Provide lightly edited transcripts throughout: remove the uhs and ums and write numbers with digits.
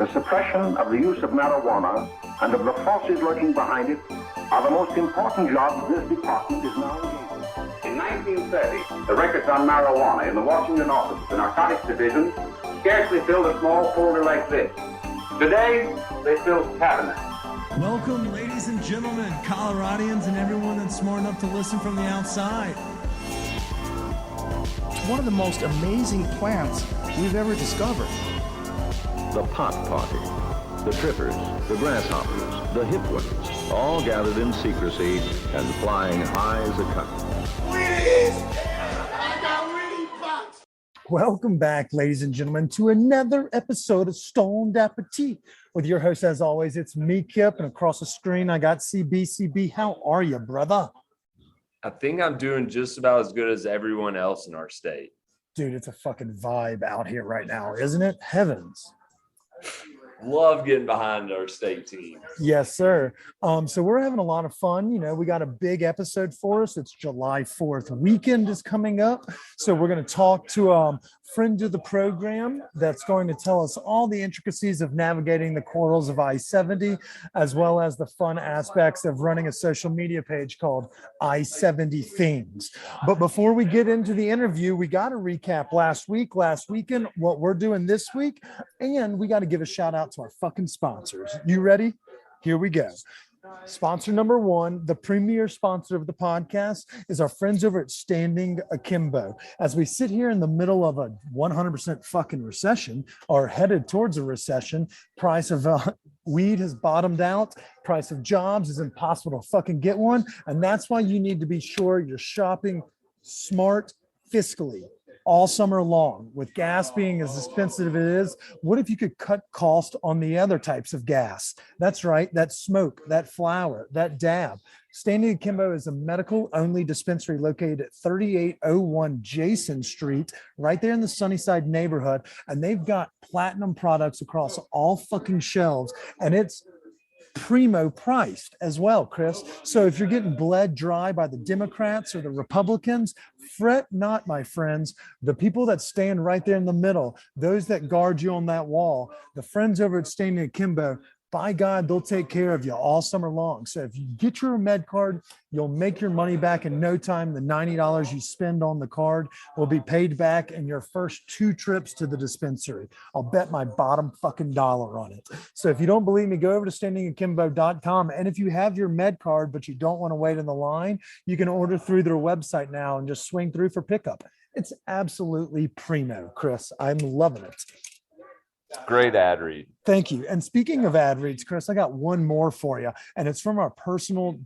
the suppression of the use of marijuana and of the forces lurking behind it are the most important jobs this department is now engaged in. In 1930, the records on marijuana in the Washington office of the Narcotics Division scarcely filled a small folder like this. Today, they fill cabinets. Welcome, ladies and gentlemen, Coloradians and everyone that's smart enough to listen from the outside. One of the most amazing plants we've ever discovered. The pot party, the trippers, the grasshoppers, the hip ones, all gathered in secrecy and flying high as a kite. Welcome back, ladies and gentlemen, to another episode of Stoned Appetit. With your host, as always, it's me, Kip, and across the screen, I got CB. CB, how are you, brother? I think I'm doing just about as good as everyone else in our state. Dude, it's a fucking vibe out here right now, isn't it? Heavens. Love getting behind our state team. Yes, sir. So we're having a lot of fun. You know, we got a big episode for us. It's July 4th weekend is coming up. So we're going to talk to a friend of the program that's going to tell us all the intricacies of navigating the corridors of I-70, as well as the fun aspects of running a social media page called I-70 Things. But before we get into the interview, we got to recap last weekend, what we're doing this week, and we got to give a shout out to our fucking sponsors. You ready? Here we go. Sponsor number one, the premier sponsor of the podcast, is our friends over at Standing Akimbo. As we sit here in the middle of a 100% fucking recession, or headed towards a recession, price of weed has bottomed out, price of jobs is impossible to fucking get one, and that's why you need to be sure you're shopping smart fiscally all summer long. With gas being as expensive as it is, what if you could cut cost on the other types of gas? That's right, that smoke, that flower, that dab. Standing Akimbo is a medical-only dispensary located at 3801 Jason Street, right there in the Sunnyside neighborhood, and they've got platinum products across all fucking shelves, and it's primo priced as well, Chris. So if you're getting bled dry by the Democrats or the Republicans, fret not, my friends. The people that stand right there in the middle, those that guard you on that wall, the friends over at Standing Akimbo, by God, they'll take care of you all summer long. So if you get your med card, you'll make your money back in no time. The $90 you spend on the card will be paid back in your first 2 trips to the dispensary. I'll bet my bottom fucking dollar on it. So if you don't believe me, go over to standingakimbo.com. And if you have your med card, but you don't want to wait in the line, you can order through their website now and just swing through for pickup. It's absolutely primo, Chris. I'm loving it. Great ad read. Thank you. And speaking of ad reads, Chris, I got one more for you, and it's from our personal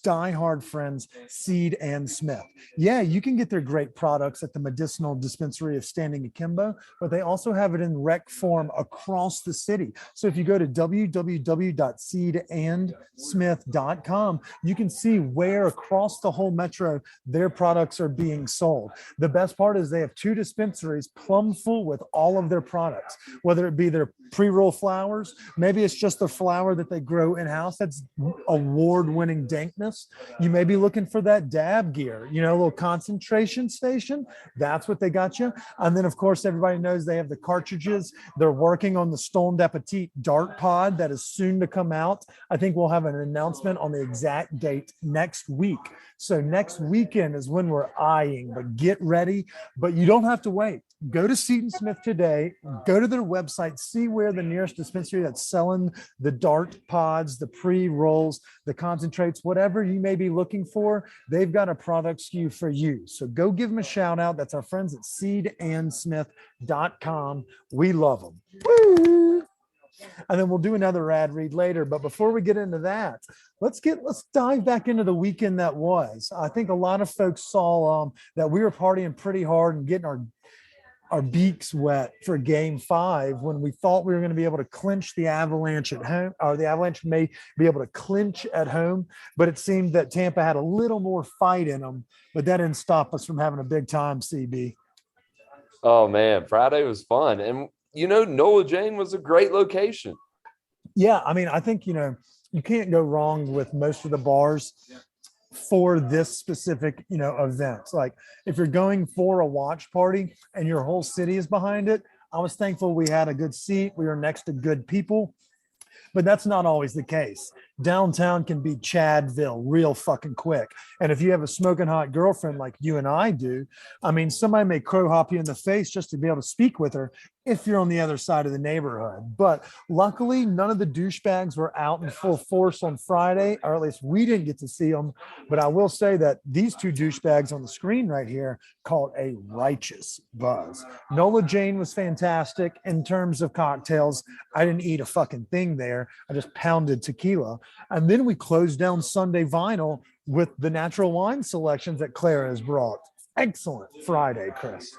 diehard friends, Seed and Smith. Yeah, you can get their great products at the medicinal dispensary of Standing Akimbo, but they also have it in rec form across the city. So if you go to www.seedandsmith.com, you can see where across the whole metro their products are being sold. The best part is they have 2 dispensaries plumb full with all of their products, whether it be their pre-roll flowers, maybe it's just the flower that they grow in-house that's award-winning dankness. You may be looking for that dab gear, you know, a little concentration station. That's what they got you. And then, of course, everybody knows they have the cartridges. They're working on the Stoned Appetit Dart Pod that is soon to come out. I think we'll have an announcement on the exact date next week. So next weekend is when we're eyeing, but get ready. But you don't have to wait. Go to Seed and Smith today, go to their website, see where the nearest dispensary that's selling the dart pods, the pre-rolls, the concentrates, whatever you may be looking for, they've got a product SKU for you. So go give them a shout out. That's our friends at seedandsmith.com. We love them. Woo! And then we'll do another ad read later. But before we get into that, let's dive back into the weekend that was. I think a lot of folks saw that we were partying pretty hard and getting our beaks wet for game 5 when we thought we were going to be able to clinch the Avalanche at home, or the Avalanche may be able to clinch at home, but it seemed that Tampa had a little more fight in them, but that didn't stop us from having a big time, CB. Oh man, Friday was fun. And you know, Nola Jane was a great location. Yeah, I mean, I think, you know, you can't go wrong with most of the bars for this specific, you know, event. Like if you're going for a watch party and your whole city is behind it, I was thankful we had a good seat. We were next to good people. But that's not always the case. Downtown can be Chadville real fucking quick. And if you have a smoking hot girlfriend like you and I do, I mean, somebody may crow hop you in the face just to be able to speak with her if you're on the other side of the neighborhood. But luckily, none of the douchebags were out in full force on Friday, or at least we didn't get to see them. But I will say that these two douchebags on the screen right here called a righteous buzz. Nola Jane was fantastic in terms of cocktails. I didn't eat a fucking thing there. I just pounded tequila. And then we closed down Sunday Vinyl with the natural wine selections that Clara has brought. Excellent Friday, Chris.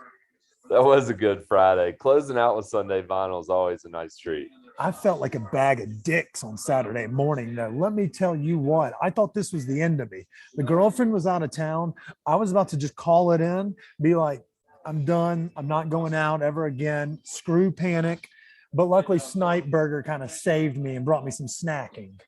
That was a good Friday. Closing out with Sunday Vinyl is always a nice treat. I felt like a bag of dicks on Saturday morning, though. Let me tell you what, I thought this was the end of me. The girlfriend was out of town. I was about to just call it in, be like, I'm done. I'm not going out ever again. Screw panic. But luckily, Snipe Burger kind of saved me and brought me some snacking.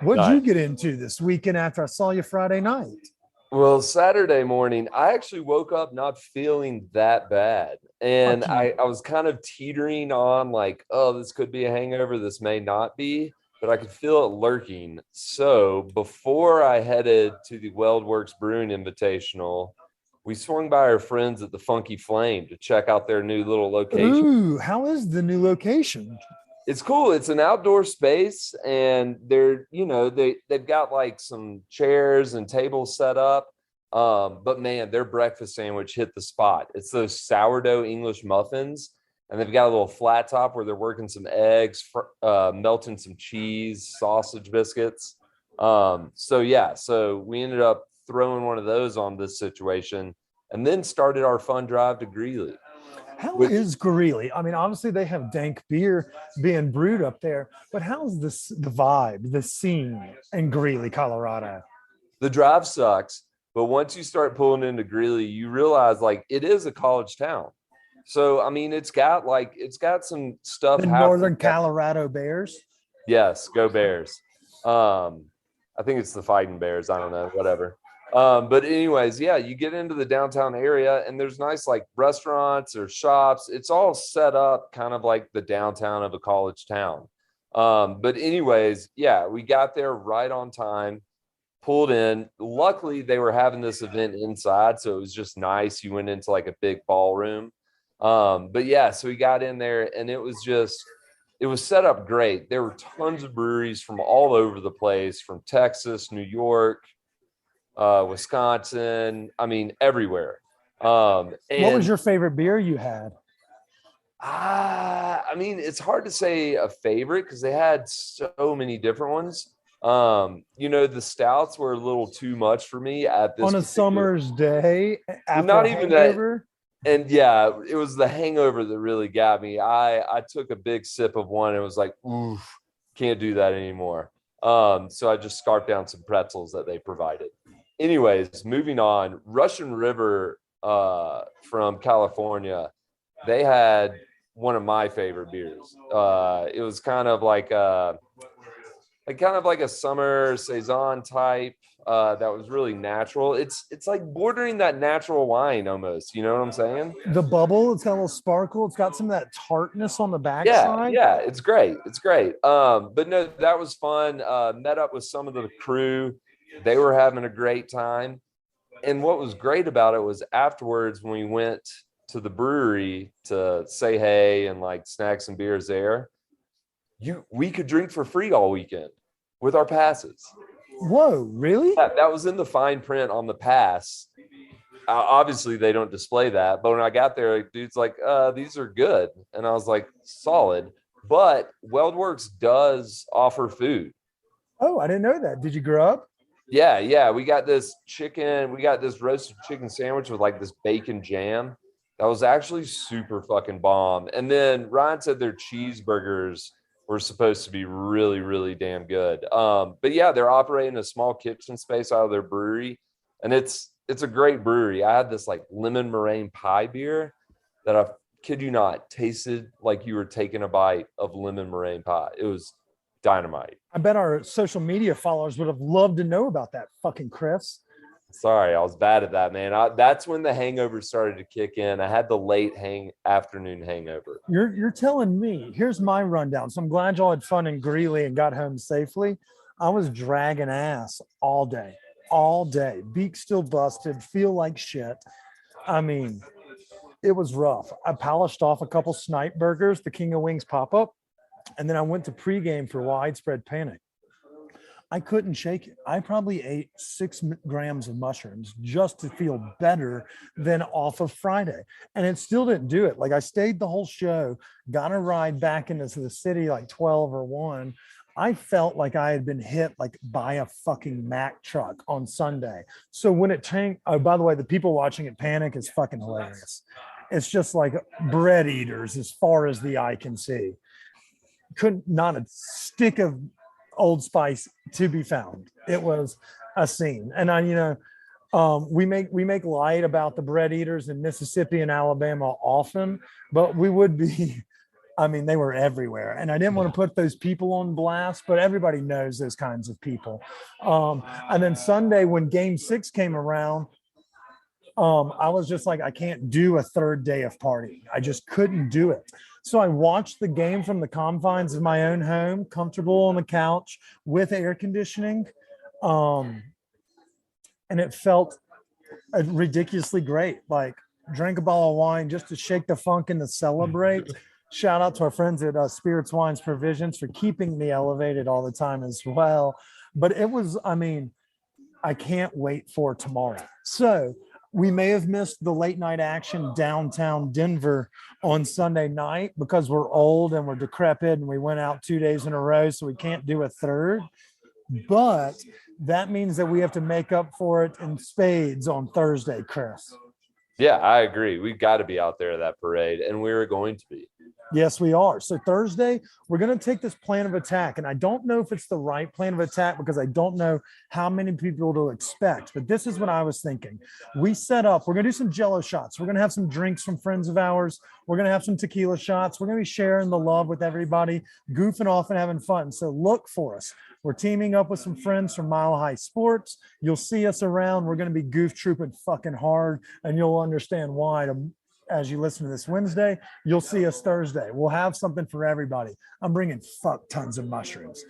What'd you get into this weekend after I saw you Friday night? Well, Saturday morning, I actually woke up not feeling that bad. And I was kind of teetering on like, oh, this could be a hangover. This may not be, but I could feel it lurking. So before I headed to the WeldWorks Brewing Invitational, we swung by our friends at the Funky Flame to check out their new little location. Ooh, how is the new location? It's cool. It's an outdoor space, and they're, they've got like some chairs and tables set up. But man, their breakfast sandwich hit the spot. It's those sourdough English muffins, and they've got a little flat top where they're working some eggs, melting some cheese, sausage biscuits. So we ended up throwing one of those on this situation, and then started our fun drive to Greeley. How is Greeley? I mean, obviously they have dank beer being brewed up there, but how's the vibe, the scene in Greeley, Colorado? The drive sucks, but once you start pulling into Greeley, you realize like it is a college town. So I mean, it's got some stuff. The Northern Colorado Bears. Yes, go Bears. I think it's the Fighting Bears. I don't know, whatever. But anyways, yeah, you get into the downtown area and there's nice like restaurants or shops. It's all set up kind of like the downtown of a college town. But anyways, yeah, we got there right on time, pulled in. Luckily, they were having this event inside, so it was just nice. You went into like a big ballroom. But yeah, so we got in there and it was set up great. There were tons of breweries from all over the place, from Texas, New York, Wisconsin, I mean, everywhere. What was your favorite beer you had? I mean, it's hard to say a favorite because they had so many different ones. The stouts were a little too much for me at this on a summer's day. After not a even hangover? And yeah, it was the hangover that really got me. I took a big sip of one and was like, oof, can't do that anymore. So I just scarfed down some pretzels that they provided. Anyways, moving on, Russian River from California, they had one of my favorite beers. It was kind of like a summer saison type that was really natural. It's like bordering that natural wine almost. You know what I'm saying? The bubble, it's got a little sparkle. It's got some of that tartness on the backside. Yeah, it's great. It's great. But no, that was fun. Met up with some of the crew. They were having a great time. And what was great about it was afterwards when we went to the brewery to say hey and like snack some beers there, we could drink for free all weekend with our passes. Whoa, really? Yeah, that was in the fine print on the pass. Obviously, they don't display that. But when I got there, dude's like, these are good. And I was like, solid. But WeldWorks does offer food. Oh, I didn't know that. Did you grow up? Yeah. We got this roasted chicken sandwich with like this bacon jam. That was actually super fucking bomb. And then Ryan said their cheeseburgers were supposed to be really, really damn good. But yeah, they're operating a small kitchen space out of their brewery. And it's a great brewery. I had this like lemon meringue pie beer that I kid you not tasted like you were taking a bite of lemon meringue pie. It was dynamite. I bet our social media followers would have loved to know about that, fucking Chris. Sorry, I was bad at that, man. That's when the hangover started to kick in. I had the late afternoon hangover. You're telling me. Here's my rundown. So I'm glad y'all had fun in Greeley and got home safely. I was dragging ass all day. Beak still busted, feel like shit. I mean, it was rough. I polished off a couple snipe burgers, the King of Wings pop-up, and then I went to pregame for widespread panic. I couldn't shake it. I probably ate 6 grams of mushrooms just to feel better than off of Friday. And it still didn't do it. Like I stayed the whole show, got a ride back into the city like 12 or 1. I felt like I had been hit like by a fucking Mack truck on Sunday. So when it changed, oh, by the way, the people watching it panic is fucking hilarious. It's just like bread eaters as far as the eye can see. Couldn't, not a stick of Old Spice to be found. It was a scene. And we make light about the bread eaters in Mississippi and Alabama often, but we would be, I mean, they were everywhere. And I didn't want to put those people on blast, but everybody knows those kinds of people. And then Sunday, when game 6 came around, I was just like, I can't do a third day of partying. I just couldn't do it. So I watched the game from the confines of my own home, comfortable on the couch with air conditioning. And it felt ridiculously great. Like drank a bottle of wine just to shake the funk and to celebrate. Shout out to our friends at Spirits, Wines, Provisions for keeping me elevated all the time as well. But it was, I mean, I can't wait for tomorrow. So we may have missed the late night action downtown Denver on Sunday night because we're old and we're decrepit and we went out 2 days in a row, so we can't do a third. But that means that we have to make up for it in spades on Thursday, Chris. Yeah, I agree. We've got to be out there at that parade, and we're going to be. Yes, we are. So Thursday, we're going to take this plan of attack. And I don't know if it's the right plan of attack because I don't know how many people to expect. But this is what I was thinking. We set up, we're going to do some Jello shots. We're going to have some drinks from friends of ours. We're going to have some tequila shots. We're going to be sharing the love with everybody, goofing off and having fun. So look for us. We're teaming up with some friends from Mile High Sports. You'll see us around. We're going to be goof trooping fucking hard, and you'll understand why as you listen to this Wednesday. You'll see us Thursday. We'll have something for everybody. I'm bringing fuck tons of mushrooms.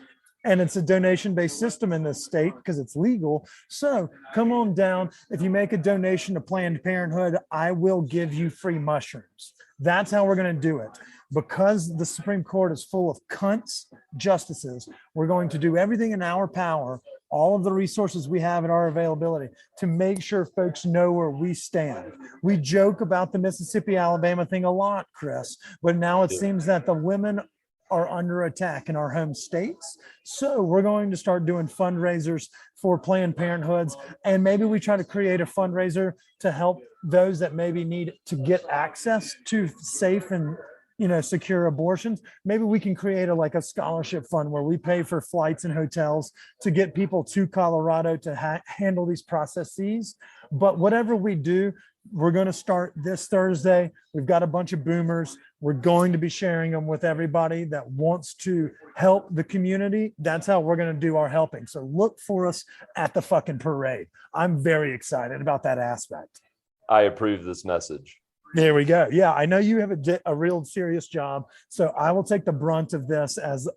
And it's a donation-based system in this state because it's legal. So come on down. If you make a donation to Planned Parenthood, I will give you free mushrooms. That's how we're going to do it. Because the Supreme Court is full of cunts, justices, we're going to do everything in our power, all of the resources we have at our availability to make sure folks know where we stand. We joke about the Mississippi, Alabama thing a lot, Chris, but now it seems that the women are under attack in our home states. So we're going to start doing fundraisers for Planned Parenthoods. And maybe we try to create a fundraiser to help those that maybe need to get access to safe and secure abortions. Maybe we can create a scholarship fund where we pay for flights and hotels to get people to Colorado to handle these processes. But whatever we do, we're going to start this Thursday. We've got a bunch of boomers. We're going to be sharing them with everybody that wants to help the community. That's how we're going to do our helping. So look for us at the fucking parade. I'm very excited about that aspect. I approve this message. There we go. Yeah, I know you have a real serious job, so I will take the brunt of this as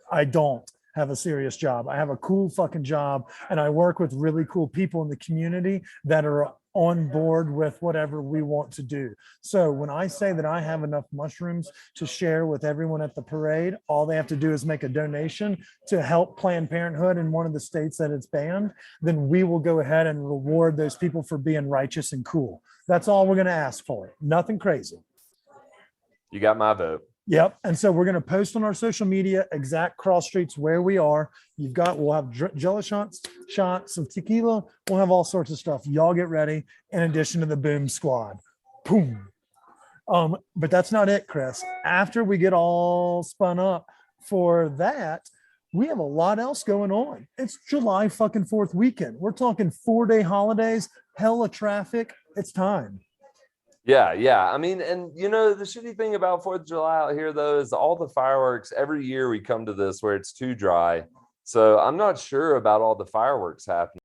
I don't have a serious job. I have a cool fucking job, and I work with really cool people in the community that are on board with whatever we want to do. So when I say that I have enough mushrooms to share with everyone at the parade, all they have to do is make a donation to help Planned Parenthood in one of the states that it's banned, then we will go ahead and reward those people for being righteous and cool. That's all we're going to ask for. Nothing crazy. You got my vote. Yep. And so we're going to post on our social media exact cross streets where we are. We'll have Jello shots, some tequila. We'll have all sorts of stuff. Y'all get ready. In addition to the boom squad. Boom. But that's not it, Chris. After we get all spun up for that, we have a lot else going on. It's July fucking 4th weekend. We're talking 4-day holidays, hella traffic. It's time. Yeah. I mean, and the shitty thing about 4th of July out here, though, is all the fireworks. Every year we come to this where it's too dry. So I'm not sure about all the fireworks happening.